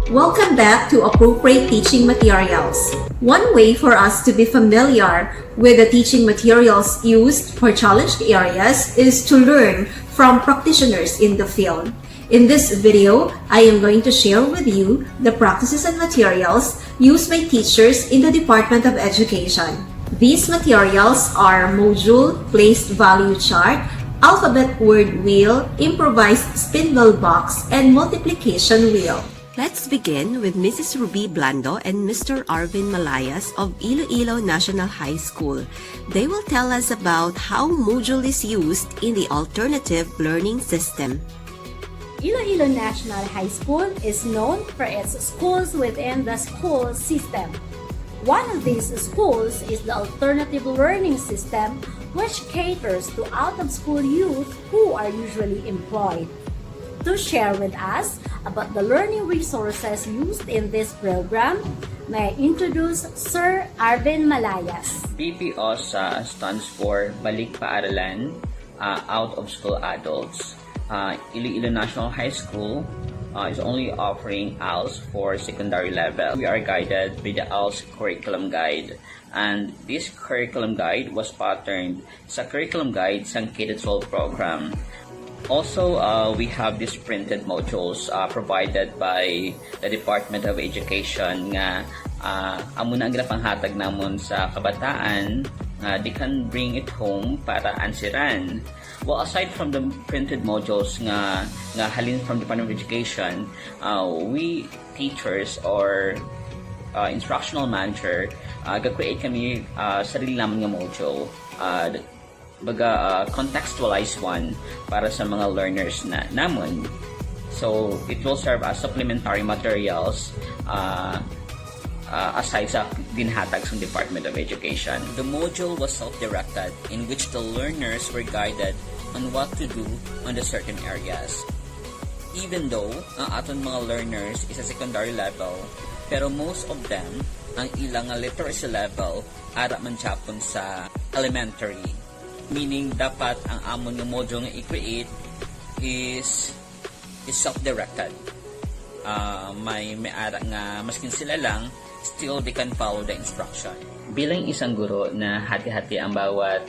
Welcome back to Appropriate Teaching Materials. One way for us to be familiar with the teaching materials used for challenged areas is to learn from practitioners in the field. In this video, I am going to share with you the practices and materials used by teachers in the Department of Education. These materials are module, placed value chart, alphabet word wheel, improvised spindle box, and multiplication wheel. Let's begin with Mrs. Ruby Blando and Mr. Arvin Malayas of Iloilo National High School. They will tell us about how module is used in the alternative learning system. Iloilo National High School is known for its schools within the school system. One of these schools is the alternative learning system, which caters to out-of-school youth who are usually employed. To share with us about the learning resources used in this program, may I introduce Sir Arvin Malayas. BPO stands for Balik Paaralan, Out of School Adults. Iloilo National High School is only offering ALS for secondary level. We are guided by the ALS curriculum guide, and this curriculum guide was patterned sa curriculum guide sa K-12 program. Also, we have these printed modules provided by the Department of Education nga amo na ang ginapanghatag namon sa kabataan, they can bring it home para ansiran. Well, aside from the printed modules nga halin from Department of Education, we teachers or instructional manager ga-create kami sarili namin nga module. Contextualize one para sa mga learners na namon. So it will serve as supplementary materials aside sa ginhatag sa Department of Education. The module was self-directed, in which the learners were guided on what to do on the certain areas. Even though ang aton mga learners is a secondary level, pero most of them ang ilang literacy level ara man chapon sa elementary. Meaning, dapat ang amon ng module nga i-create is self-directed. May ara nga, maskin sila lang, still they can follow the instruction. Bilang isang guro na hati-hati ang bawat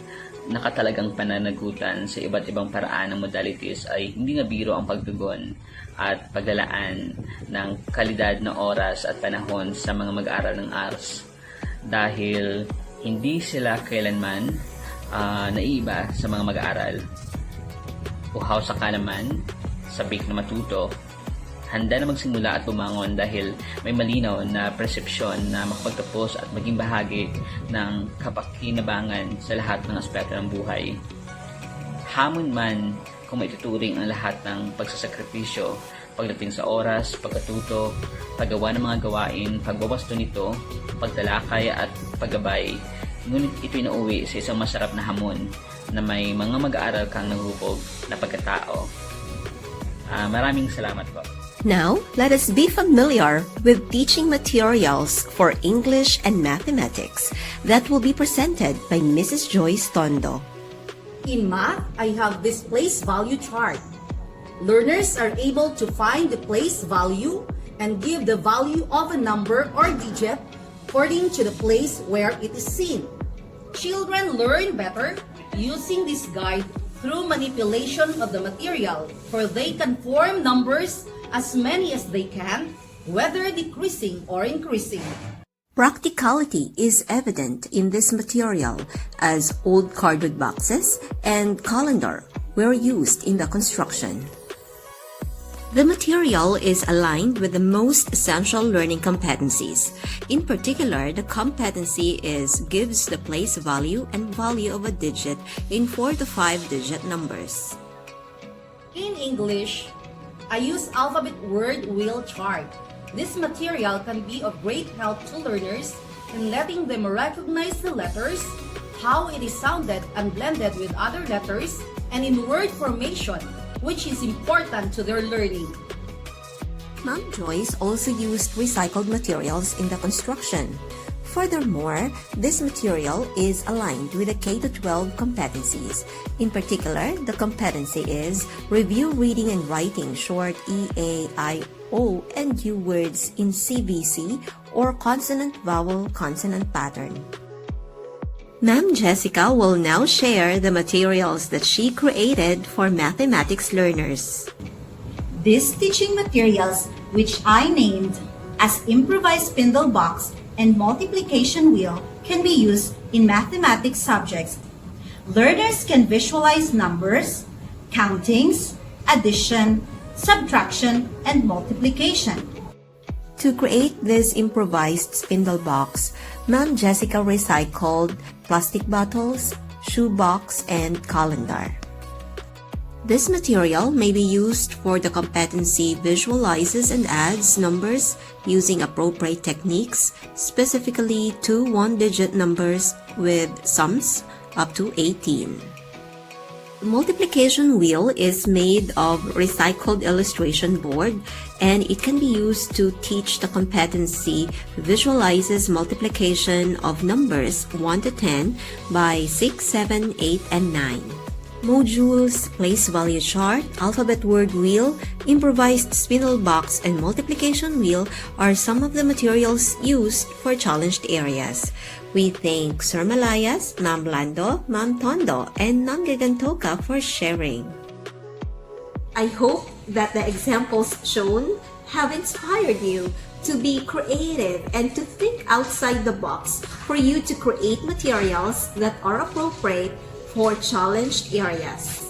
nakatalagang pananagutan sa iba't ibang paraan ng modalities, ay hindi nga biro ang pagtugon at paglalaan ng kalidad na oras at panahon sa mga mag-aaral ng ARS. Dahil hindi sila kailanman naiiba sa mga mag-aaral. Uhaw sa kalaman, sabik na matuto, handa na magsimula at bumangon dahil may malinaw na persepsyon na makapagtapos at maging bahagi ng kapakinabangan sa lahat ng aspeto ng buhay. Hamon man kung maituturing ang lahat ng pagsasakripisyo pagdating sa oras, pagkatuto, paggawa ng mga gawain, pagbabasto nito, pagtalakay at paggabay. Ngunit ito'y nauwi sa isang masarap na hamon na may mga mag-aaral kang naghubog na pagkatao. Maraming salamat po. Now, let us be familiar with teaching materials for English and mathematics that will be presented by Mrs. Joyce Tondo. In math, I have this place value chart. Learners are able to find the place value and give the value of a number or digit according to the place where it is seen. Children learn better using this guide through manipulation of the material, for they can form numbers as many as they can, whether decreasing or increasing. Practicality is evident in this material, as old cardboard boxes and calendar were used in the construction. The material is aligned with the most essential learning competencies. In particular, the competency gives the place value and value of a digit in 4 to 5-digit numbers. In English, I use alphabet word wheel chart. This material can be of great help to learners in letting them recognize the letters, how it is sounded and blended with other letters, and in word formation, which is important to their learning. Ma'am Joyce also used recycled materials in the construction. Furthermore, this material is aligned with the K-12 competencies. In particular, the competency is Review Reading and Writing short EAIO and U words in CVC or consonant-vowel-consonant pattern. Ma'am Jessica will now share the materials that she created for mathematics learners. These teaching materials, which I named as Improvised Spindle Box and Multiplication Wheel, can be used in mathematics subjects. Learners can visualize numbers, countings, addition, subtraction, and multiplication. To create this improvised spindle box, Ma'am Jessica recycled plastic bottles, shoebox, and calendar. This material may be used for the competency visualizes and adds numbers using appropriate techniques, specifically two one-digit numbers with sums up to 18. The multiplication wheel is made of recycled illustration board, and it can be used to teach the competency visualizes multiplication of numbers 1 to 10 by 6, 7, 8, and 9. Modules, place value chart, alphabet word wheel, improvised spindle box, and multiplication wheel are some of the materials used for challenged areas. We thank Sir Malayas, Ma'am Blando, Ma'am Tondo, and Ma'am Gegantoca for sharing. I hope that the examples shown have inspired you to be creative and to think outside the box for you to create materials that are appropriate for challenged areas.